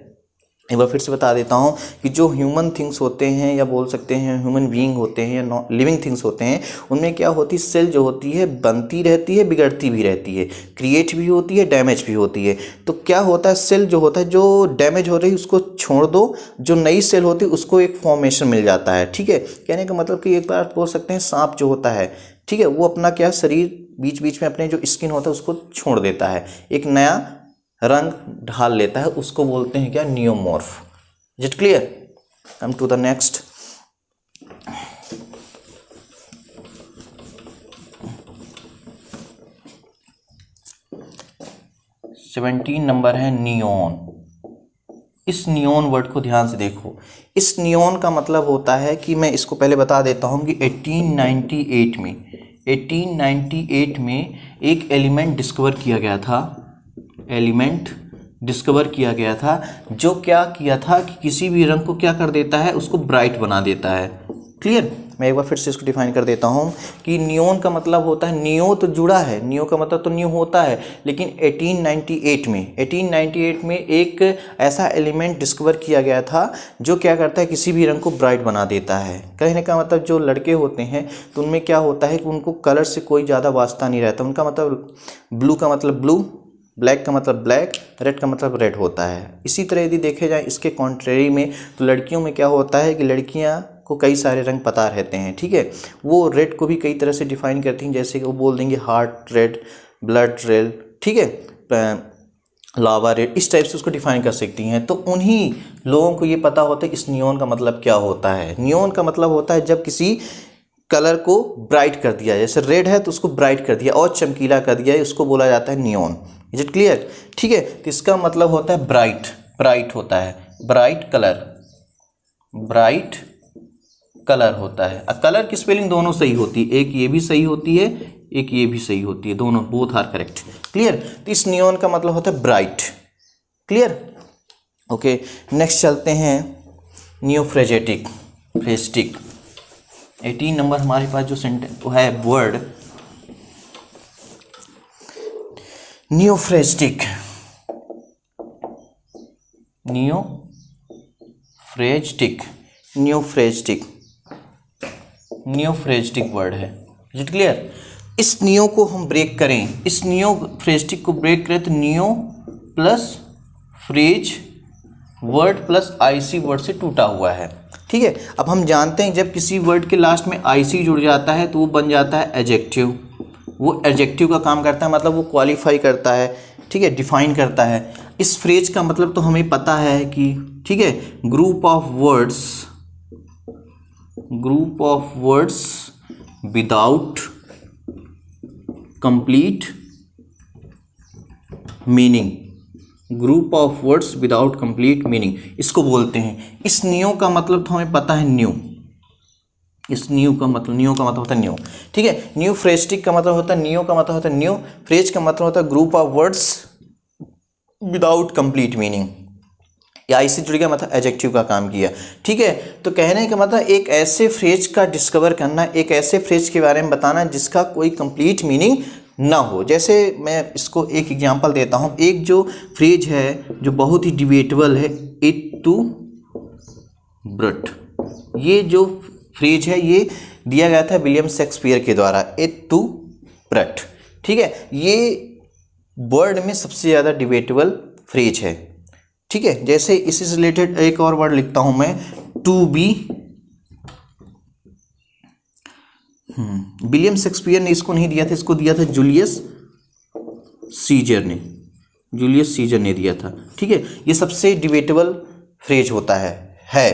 एक बार फिर से बता देता हूँ कि जो ह्यूमन थिंग्स होते हैं या बोल सकते हैं ह्यूमन बीइंग होते हैं या लिविंग थिंग्स होते हैं, उनमें क्या होती है, सेल जो होती है बनती रहती है, बिगड़ती भी रहती है, क्रिएट भी होती है, डैमेज भी होती है। तो क्या होता है, सेल जो होता है जो डैमेज हो रही है उसको छोड़ दो, जो नई सेल होती है उसको एक फॉर्मेशन मिल जाता है, ठीक है। कहने का मतलब कि एक बार बोल सकते हैं सांप जो होता है, ठीक है, वो अपना क्या शरीर बीच बीच में अपने जो स्किन होता है उसको छोड़ देता है, एक नया रंग ढाल लेता है, उसको बोलते हैं क्या, neomorph. Is it clear? Come to the next. Seventeen number है नियोन। इस नियोन वर्ड को ध्यान से देखो। इस नियोन का मतलब होता है कि मैं इसको पहले बता देता हूँ कि 1898 में एक एलिमेंट डिस्कवर किया गया था, जो क्या किया था कि किसी भी रंग को क्या कर देता है, उसको ब्राइट बना देता है। क्लियर? मैं एक बार फिर से इसको डिफाइन कर देता हूँ कि नियोन का मतलब होता है, नियो तो जुड़ा है, नियो का मतलब तो न्यू होता है, लेकिन 1898 में एक ऐसा एलिमेंट डिस्कवर किया गया था जो क्या करता है, किसी भी रंग को ब्राइट बना देता है। कहने का मतलब जो लड़के होते हैं तो उनमें क्या होता है कि उनको कलर से कोई ज़्यादा वास्ता नहीं रहता। उनका मतलब ब्लू का मतलब ब्लू, ब्लैक का मतलब ब्लैक, रेड का मतलब रेड होता है। इसी तरह यदि देखे जाए इसके कॉन्ट्रेरी में तो लड़कियों में क्या होता है कि लड़कियां को कई सारे रंग पता रहते हैं, ठीक है। वो रेड को भी कई तरह से डिफाइन करती हैं, जैसे कि वो बोल देंगे हार्ट रेड, ब्लड रेड, ठीक है, लावा रेड, इस टाइप से उसको डिफाइन कर सकती हैं। तो उन्हीं लोगों को ये पता होता है इस नियोन का मतलब क्या होता है। नियोन का मतलब होता है जब किसी कलर को ब्राइट कर दिया, जैसे रेड है तो उसको ब्राइट कर दिया और चमकीला कर दिया, उसको बोला जाता है नियोन। Is it clear? ठीक है। तो इसका मतलब होता है ब्राइट, ब्राइट होता है, ब्राइट कलर होता है। कलर की स्पेलिंग दोनों सही होती है, एक ये भी सही होती है, एक ये भी सही होती है, दोनों बोथ आर करेक्ट। क्लियर? तो इस नियोन का मतलब होता है ब्राइट। क्लियर? ओके, नेक्स्ट चलते हैं नियोफ्रेजेटिक, फ्रेस्टिक। 18 नंबर हमारे पास जो सेंटेंस है वर्ड नियोफ्रेस्टिक, नियोफ्रेस्टिक वर्ड है। Is it clear? इस नियो को हम ब्रेक करें, इस नियोफ्रेस्टिक को ब्रेक करें तो neo plus phrase word plus IC word से टूटा हुआ है, ठीक है। अब हम जानते हैं जब किसी वर्ड के लास्ट में आईसी जुड़ जाता है तो वो बन जाता है एडजेक्टिव। वो एडजेक्टिव का काम करता है, मतलब वो क्वालिफाई करता है, ठीक है, डिफाइन करता है। इस फ्रेज का मतलब तो हमें पता है कि ठीक है, group of words without complete meaning, group of words without complete meaning इसको बोलते हैं। इस न्यू का मतलब तो हमें पता है न्यू, इस न्यू का मतलब होता है न्यू, ठीक है। न्यू फ्रेस्टिक का मतलब होता है, न्यू का मतलब होता है न्यू, फ्रेज का मतलब होता है group of words without complete meaning. या इससे जुड़ गया मतलब एडजेक्टिव का काम किया, ठीक है। तो कहने का मतलब एक ऐसे फ्रेज का डिस्कवर करना, एक ऐसे फ्रेज के बारे में बताना जिसका कोई कंप्लीट मीनिंग ना हो। जैसे मैं इसको एक एग्जांपल देता हूँ, एक जो फ्रेज है जो बहुत ही डिबेटेबल है, इट टू ब्रट, ये जो फ्रेज है ये दिया गया था विलियम शेक्सपियर के द्वारा, इट टू ब्रट, ठीक है। ये वर्ड में सबसे ज़्यादा डिबेटेबल फ्रेज है, ठीक है। जैसे इसी से रिलेटेड एक और वर्ड लिखता हूं मैं, टू बी। विलियम शेक्सपियर ने इसको नहीं दिया था, इसको दिया था जूलियस सीजर ने, दिया था, ठीक है। ये सबसे डिबेटेबल फ्रेज होता है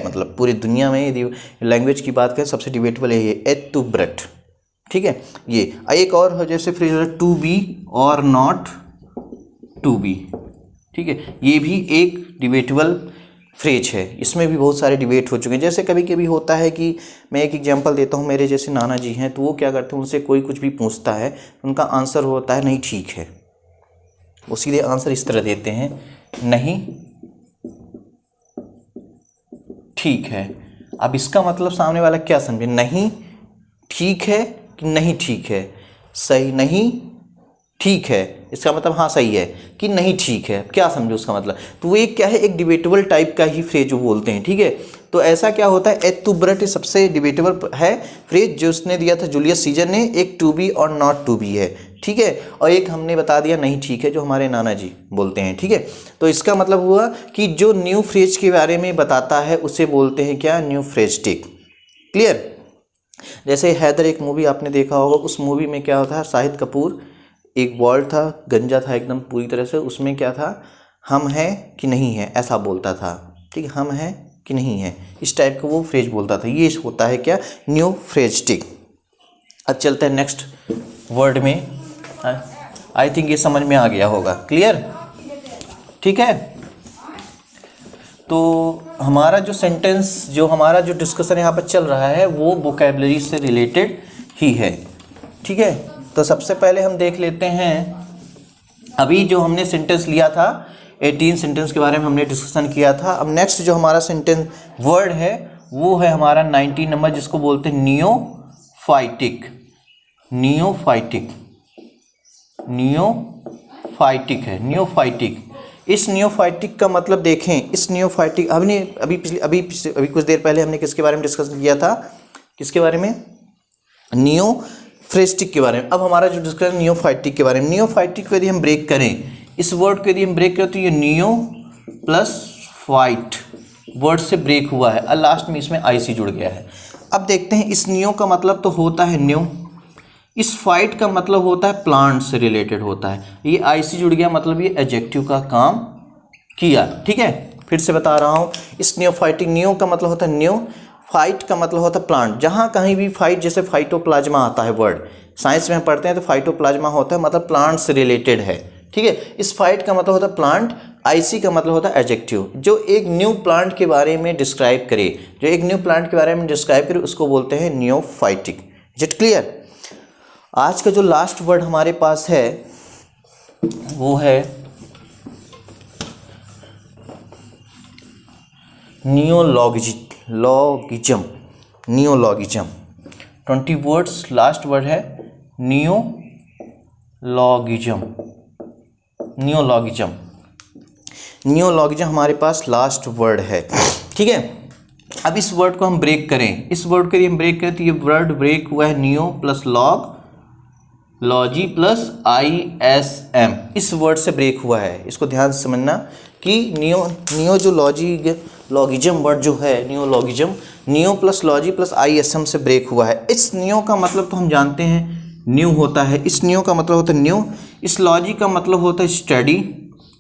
मतलब पूरी दुनिया में यदि लैंग्वेज की बात करें सबसे डिबेटेबल है ये, एट टू ब्रट, ठीक है। ये एक और जैसे फ्रेज होता है टू बी और नॉट टू बी, ठीक है। ये भी एक डिबेटेबल फ्रेज है, इसमें भी बहुत सारे डिबेट हो चुके हैं। जैसे कभी कभी होता है कि मैं एक एग्जांपल देता हूँ, मेरे जैसे नाना जी हैं तो वो क्या करते हैं, उनसे कोई कुछ भी पूछता है उनका आंसर होता है नहीं ठीक है, वो सीधे आंसर इस तरह देते हैं, नहीं ठीक है। अब इसका मतलब सामने वाला क्या समझे, नहीं ठीक है कि नहीं ठीक है, सही नहीं ठीक है, इसका मतलब हाँ सही है कि नहीं ठीक है, क्या समझो उसका मतलब। तो वो एक क्या है, एक डिबेटेबल टाइप का ही फ्रेज जो बोलते हैं, ठीक है। तो ऐसा क्या होता है, एट टू ब्रट सबसे डिबेटेबल है फ्रेज जो उसने दिया था जूलियस सीजर ने, एक टू बी और नॉट टू बी है, ठीक है। और एक हमने बता दिया नहीं ठीक है जो हमारे नाना जी बोलते हैं, ठीक है। तो इसका मतलब हुआ कि जो न्यू फ्रेज के बारे में बताता है उसे बोलते हैं क्या, न्यू फ्रेस्टिक, क्लियर। जैसे हैदर एक मूवी आपने देखा होगा, उस मूवी में क्या होता है, शाहिद कपूर एक वर्ड था, गंजा था एकदम पूरी तरह से, उसमें क्या था, हम हैं कि नहीं है ऐसा बोलता था, ठीक है, हम हैं कि नहीं है, इस टाइप का वो फ्रेज बोलता था। ये होता है क्या, न्यू फ्रेस्टिक। अब चलते हैं नेक्स्ट वर्ड में, आई थिंक ये समझ में आ गया होगा, क्लियर, ठीक है। तो हमारा जो सेंटेंस, जो हमारा जो डिस्कशन यहाँ पर चल रहा है वो वोकैबुलरी से रिलेटेड ही है, ठीक है। तो सबसे पहले हम देख लेते हैं, अभी जो हमने सेंटेंस लिया था 18 सेंटेंस के बारे में हमने डिस्कशन किया था। अब नेक्स्ट जो हमारा सेंटेंस वर्ड है वो है हमारा 19 नंबर, जिसको बोलते हैं नियोफाइटिक। नियोफाइटिक है, नियोफाइटिक। इस नियोफाइटिक का मतलब देखें, इस नियोफाइटिक अभी कुछ देर पहले हमने किसके बारे में डिस्कशन किया था, किसके बारे में, नियोफ्रेस्टिक के बारे में। अब हमारा जो डिस्कशन नियोफाइटिक के बारे में, नियोफाइटिक को यदि हम ब्रेक करें, इस वर्ड को यदि हम ब्रेक करें तो ये नियो प्लस फाइट वर्ड से ब्रेक हुआ है और लास्ट में इसमें आईसी जुड़ गया है। अब देखते हैं, इस नियो का मतलब तो होता है न्यू, इस फाइट का मतलब होता है प्लांट से रिलेटेड होता है, ये आईसी जुड़ गया मतलब ये एडजेक्टिव का काम किया, ठीक है। फिर से बता रहा हूँ, इस नियोफाइटिक, नियो का मतलब होता है न्यू, फाइट का मतलब होता है प्लांट। जहाँ कहीं भी फाइट, जैसे फाइटोप्लाज्मा आता है वर्ड, साइंस में हम पढ़ते हैं तो फाइटोप्लाज्मा होता है मतलब प्लांट से रिलेटेड है, ठीक है। इस फाइट का मतलब होता है प्लांट, आईसी का मतलब होता है एडजेक्टिव। जो एक न्यू प्लांट के बारे में डिस्क्राइब करे, जो एक न्यू प्लांट के बारे में डिस्क्राइब करे उसको बोलते हैं नियोफाइटिक। Is it clear. आज का जो लास्ट वर्ड हमारे पास है वो है नियोलॉगिज्म। 20 वर्ड्स, लास्ट वर्ड है नियोलॉगिज्म हमारे पास लास्ट वर्ड है, ठीक है। अब इस वर्ड को हम ब्रेक करें, इस वर्ड को हम ब्रेक करें तो ये वर्ड ब्रेक हुआ है neo plus logy plus ISM, इस वर्ड से ब्रेक हुआ है। इसको ध्यान से समझना कि नियो जो लॉगिज्म वर्ड जो है, neologism, neo plus logy plus ISM से ब्रेक हुआ है। इस नियो का मतलब तो हम जानते हैं न्यू होता है, इस नियो का मतलब होता है न्यू, इस लॉजी का मतलब होता है स्टडी,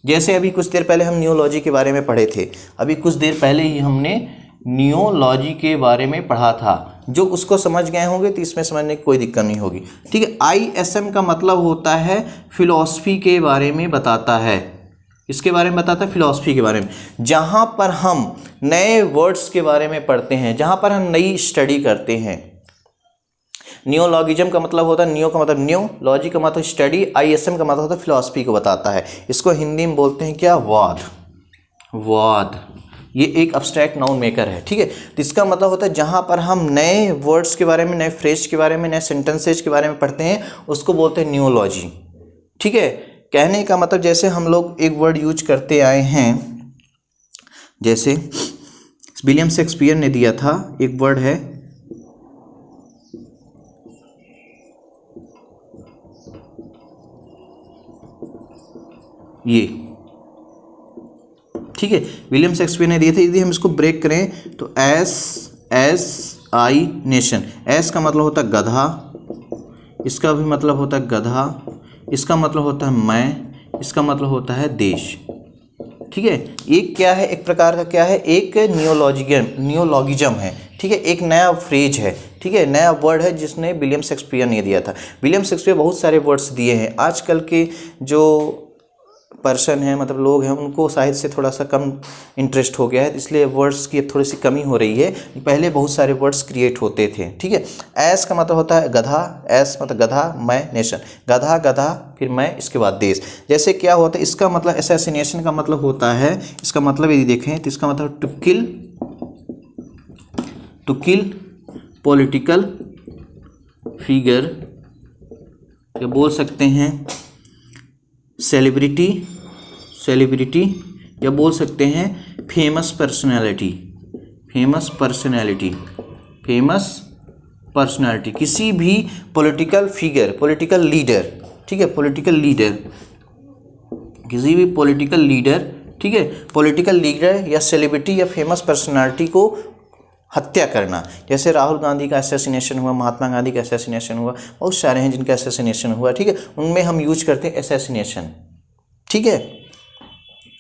जैसे अभी कुछ देर पहले हम नियोलॉजी के बारे में पढ़े थे, अभी कुछ देर पहले ही हमने नियोलॉजी के बारे में पढ़ा था। जो उसको समझ गए होंगे तो इसमें समझने की कोई दिक्कत नहीं होगी। ठीक है, ISM का मतलब होता है फिलॉसफी के बारे में बताता है। इसके बारे में बताता है फिलॉसफी के बारे में, जहाँ पर हम नए वर्ड्स के बारे में पढ़ते हैं, जहाँ पर हम नई स्टडी करते हैं। नियोलॉगिज्म का मतलब होता है, नियो का मतलब न्यू, लॉजी का मतलब स्टडी, ISM का मतलब होता है फिलॉसफी को बताता है। इसको हिंदी में बोलते हैं क्या, वाद। वाद ये एक अब्स्ट्रैक्ट नाउन मेकर है। ठीक है, तो इसका मतलब होता है जहाँ पर हम नए वर्ड्स के बारे में, नए फ्रेज के बारे में, नए सेंटेंसेज के बारे में पढ़ते हैं, उसको बोलते हैं नियोलॉजी। ठीक है, कहने का मतलब जैसे हम लोग एक वर्ड यूज करते आए हैं, जैसे विलियम शेक्सपियर ने दिया था एक वर्ड है ये। ठीक है, विलियम शेक्सपियर ने दिए थे। यदि हम इसको ब्रेक करें तो SI नेशन, एस का मतलब होता है गधा, इसका भी मतलब होता है गधा, इसका मतलब होता है मैं, इसका मतलब होता है देश। ठीक है, ये क्या है, एक प्रकार का क्या है, एक नियोलॉगिज्म है। ठीक है, एक नया फ्रेज है। ठीक है, नया वर्ड है जिसने विलियम शेक्सपियर ने दिया था। विलियम शेक्सपियर बहुत सारे वर्ड्स दिए हैं। आजकल के जो पर्सन हैं, मतलब लोग हैं, उनको साहित्य से थोड़ा सा कम इंटरेस्ट हो गया है, इसलिए वर्ड्स की थोड़ी सी कमी हो रही है। पहले बहुत सारे वर्ड्स क्रिएट होते थे। ठीक है, एस का मतलब होता है गधा, एस मतलब गधा, मैं नेशन, गधा गधा फिर मैं, इसके बाद देश। जैसे क्या होता है, इसका मतलब असैसिनेशन का मतलब होता है, इसका मतलब यदि देखें तो इसका मतलब टू किल पॉलिटिकल फिगर, या बोल सकते हैं सेलिब्रिटी, या बोल सकते हैं फेमस पर्सनैलिटी, किसी भी पॉलिटिकल फिगर, पॉलिटिकल लीडर। ठीक है, पॉलिटिकल लीडर, किसी भी पॉलिटिकल लीडर। ठीक है, पॉलिटिकल लीडर या सेलिब्रिटी या फेमस पर्सनैलिटी को हत्या करना। जैसे राहुल गांधी का असैसिनेशन हुआ, महात्मा गांधी का असैसिनेशन हुआ, बहुत सारे हैं जिनका असैसिनेशन हुआ। ठीक है, उनमें हम यूज करते हैं असैसिनेशन। ठीक है,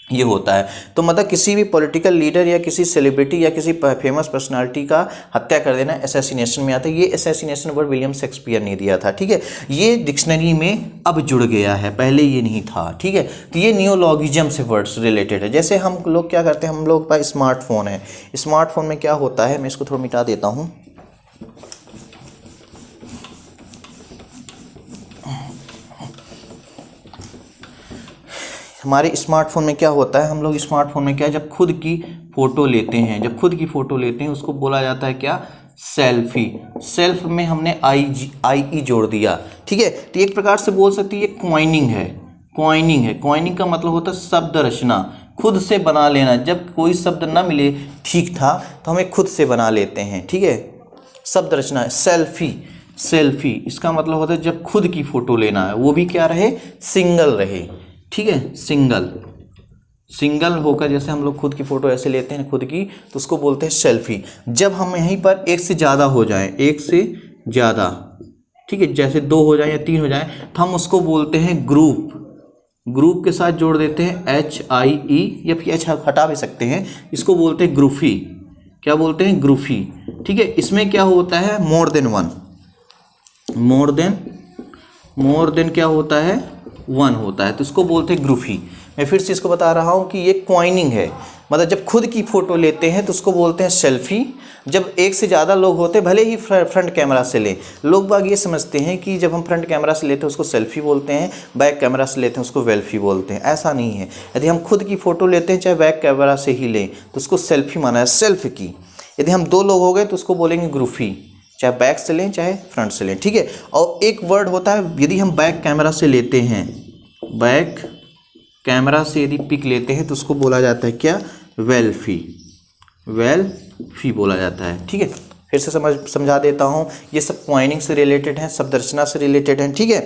ये होता है। तो मतलब किसी भी पॉलिटिकल लीडर या किसी सेलिब्रिटी या किसी फेमस पर्सनालिटी का हत्या कर देना असैसिनेशन में आता है। ये असैसिनेशन वर्ड विलियम शेक्सपियर ने दिया था। ठीक है, ये डिक्शनरी में अब जुड़ गया है, पहले ये नहीं था। ठीक है, तो ये नियोलॉगिज्म से वर्ड्स रिलेटेड है। जैसे हम लोग क्या करते हैं, हम लोग का स्मार्टफोन है, स्मार्टफोन में क्या होता है, मैं इसको थोड़ा मिटा देता हूँ। हमारे स्मार्टफोन में क्या होता है, हम लोग स्मार्टफोन में क्या, जब खुद की फ़ोटो लेते हैं, उसको बोला जाता है क्या, सेल्फी। सेल्फ में हमने IE जोड़ दिया। ठीक है, तो एक प्रकार से बोल सकते हैं ये कॉइनिंग है। कॉइनिंग का मतलब होता है शब्द रचना, खुद से बना लेना। जब कोई शब्द ना मिले ठीक था तो हमें खुद से बना लेते हैं। ठीक है, शब्द रचना, सेल्फी इसका मतलब होता है जब खुद की फ़ोटो लेना है, वो भी क्या रहे, सिंगल रहे। ठीक है, सिंगल होकर जैसे हम लोग खुद की फ़ोटो ऐसे लेते हैं खुद की, तो उसको बोलते हैं सेल्फी। जब हम यहीं पर एक से ज़्यादा हो जाएं, ठीक है, जैसे 2 हो जाए या 3 हो जाए, तो हम उसको बोलते हैं ग्रुप के साथ जोड़ देते हैं HIE, या फिर H हटा भी सकते हैं, इसको बोलते हैं ग्रुफी। क्या बोलते हैं, ग्रुफी। ठीक है, इसमें क्या होता है, मोर देन क्या होता है, 1 होता है, तो इसको बोलते हैं ग्रुफी। मैं फिर से इसको बता रहा हूँ कि ये कॉइनिंग है, मतलब जब खुद की फ़ोटो लेते हैं तो उसको बोलते हैं सेल्फी। जब एक से ज़्यादा लोग होते हैं, भले ही फ्रंट कैमरा से लें, लोग बाग ये समझते हैं कि जब हम फ्रंट कैमरा से लेते हैं उसको सेल्फी बोलते हैं, बैक कैमरा से लेते हैं उसको वेल्फी बोलते हैं। ऐसा नहीं है, यदि हम खुद की फ़ोटो लेते हैं चाहे बैक कैमरा से ही लें तो उसको सेल्फी माना है, सेल्फ की। यदि हम 2 लोग हो गए तो उसको बोलेंगे ग्रुफी, चाहे बैक से लें चाहे फ्रंट से लें। ठीक है, और एक वर्ड होता है, यदि हम बैक कैमरा से लेते हैं, बैक कैमरा से यदि पिक लेते हैं तो उसको बोला जाता है क्या, वेल्फी बोला जाता है। ठीक है, फिर से समझा देता हूँ, ये सब कॉइनिंग से रिलेटेड हैं, शब्द रचना से रिलेटेड हैं। ठीक है,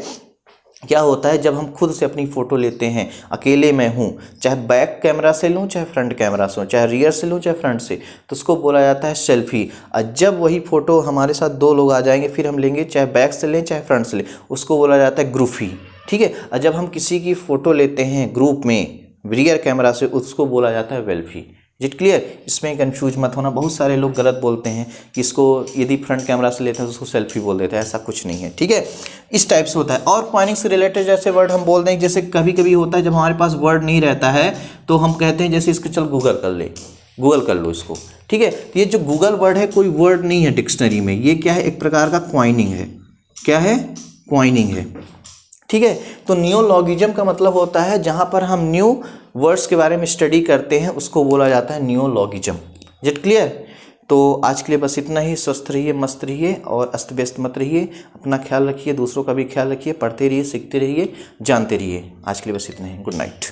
क्या होता है जब हम खुद से अपनी फ़ोटो लेते हैं, अकेले मैं हूँ, चाहे बैक कैमरा से लूँ चाहे फ्रंट कैमरा से लूँ, चाहे रियर से लूँ चाहे फ्रंट से, तो उसको बोला जाता है सेल्फी। और जब वही फ़ोटो हमारे साथ 2 लोग आ जाएंगे, फिर हम लेंगे चाहे बैक से लें चाहे फ्रंट से लें, उसको बोला जाता है ग्रुफी। ठीक है, और जब हम किसी की फ़ोटो लेते हैं ग्रुप में, रियर कैमरा से, उसको बोला जाता है वेल्फी। It clear? इसमें कंफ्यूज मत होना। बहुत सारे लोग गलत बोलते हैं कि इसको यदि फ्रंट कैमरा से लेते हैं तो उसको सेल्फी बोल देते हैं, ऐसा कुछ नहीं है, ठीक है। इस टाइप से होता है। और पॉइंटिंग से रिलेटेड जैसे वर्ड हम बोल दें, जैसे कभी कभी होता है जब हमारे पास वर्ड नहीं रहता है तो हम कहते हैं जैसे इसको चल गूगल कर ले, गूगल कर लो इसको, ठीक है। ये जो गूगल वर्ड है कोई वर्ड नहीं है डिक्शनरी में, ये क्या है, एक प्रकार का क्वाइनिंग है। क्या है? क्वाइनिंग है, ठीक है। तो नियोलॉगिज्म का मतलब होता है जहां पर हम न्यू वर्ड्स के बारे में स्टडी करते हैं उसको बोला जाता है नियोलॉगिज्म। It clear? तो आज के लिए बस इतना ही। स्वस्थ रहिए, मस्त रहिए और अस्त व्यस्त मत रहिए। अपना ख्याल रखिए, दूसरों का भी ख्याल रखिए, पढ़ते रहिए, सीखते रहिए, जानते रहिए। आज के लिए बस इतना ही। Good night.